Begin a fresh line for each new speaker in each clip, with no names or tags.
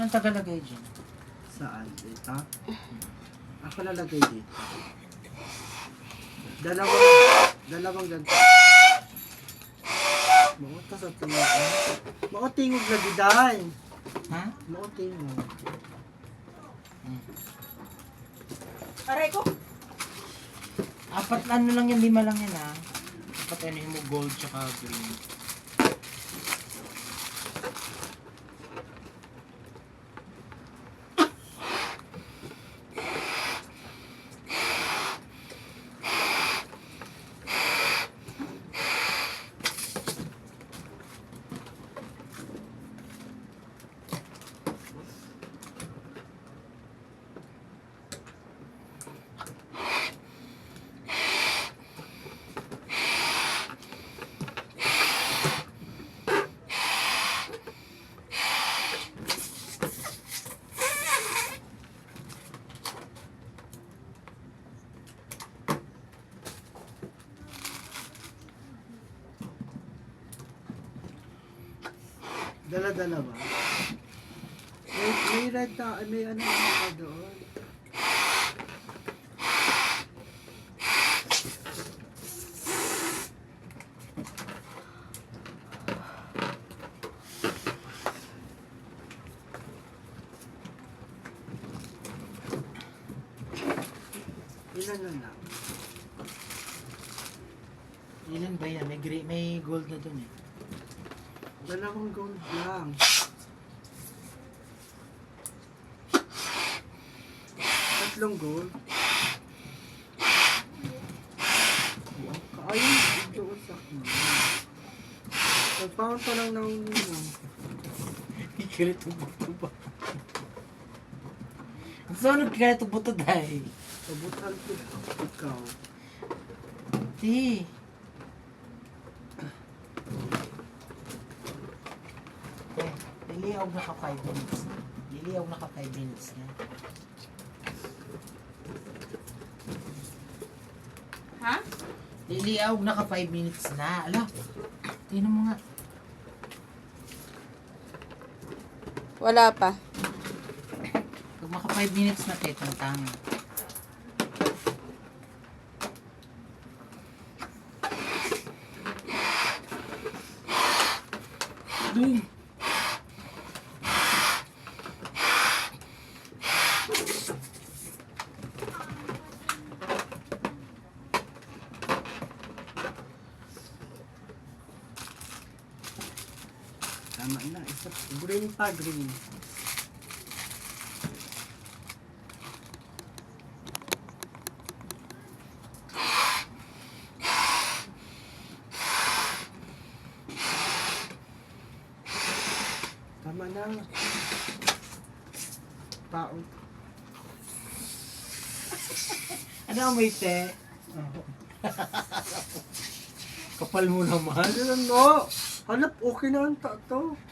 ang tagalagay dyan?
Saan? Dito? Ako lalagay dito. Dalawang ganito. Mauta sa tingog. Mautingog lagi dahil.
Ha?
Mautingog.
Aray ko.
Apat ano lang yan, 5 lang yan ha. Apat ano mo, gold tsaka green.
Dala-dala ba? May red na, may ano na doon. Ilan na lang?
Ilan ba yan? May gold na dun eh.
Dalawang gold lang. Tatlong gold. Ayun, ito usak mo. Nag-pound pa lang ng
Ikalit ang buto ba? So, nagkalit ang buto dahil?
Sabutan ko ikaw.
Di. Liliyaw na ka 5 minutes na. Liliyaw na ka 5 minutes na.
Ha?
Liliyaw na ka 5 minutes na. Ala, tingnan mo nga.
Wala pa.
Pag maka 5 minutes na, tama. Doon.
Tama na. Isa, green pa, green. Tama na. Tao.
Ano amoy te? Kapal mo naman.
Ano? Hanap, okay na ang tato. Ano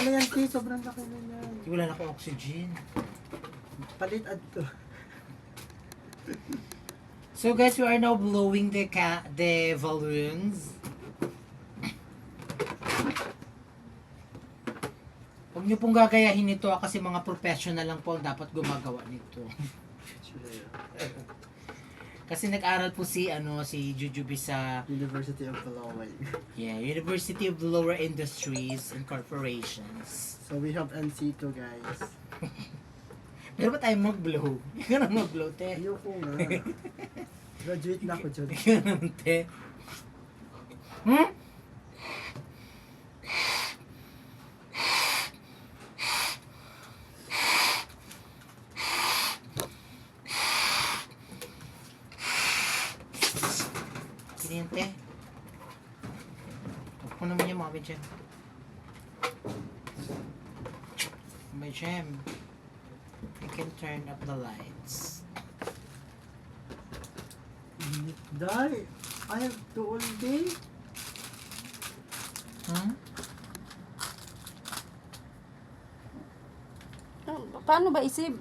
na yan, T? Sobrang laki na yan.
Wala na akong oxygen.
Palit adto.
So guys, we are now blowing the balloons. Huwag niyo pong gagayahin ito kasi mga professional lang po ang dapat gumagawa nito. Kasi nag-aral po si Jujubi sa
University of Bulawayo.
University of the Lower Industries and Corporations.
So we have NC2 guys.
Pero ba tayo mag-blow? Hindi ka na mag-blow, te.
Ayoko nga. Graduate na ako dyan.
Hindi ka naman, te. Hmm? Sininte. Huwag mo naman yung mga dyan. My gem. I can turn up the lights.
Die! I have to all day.
Huh?
Paano ba isip?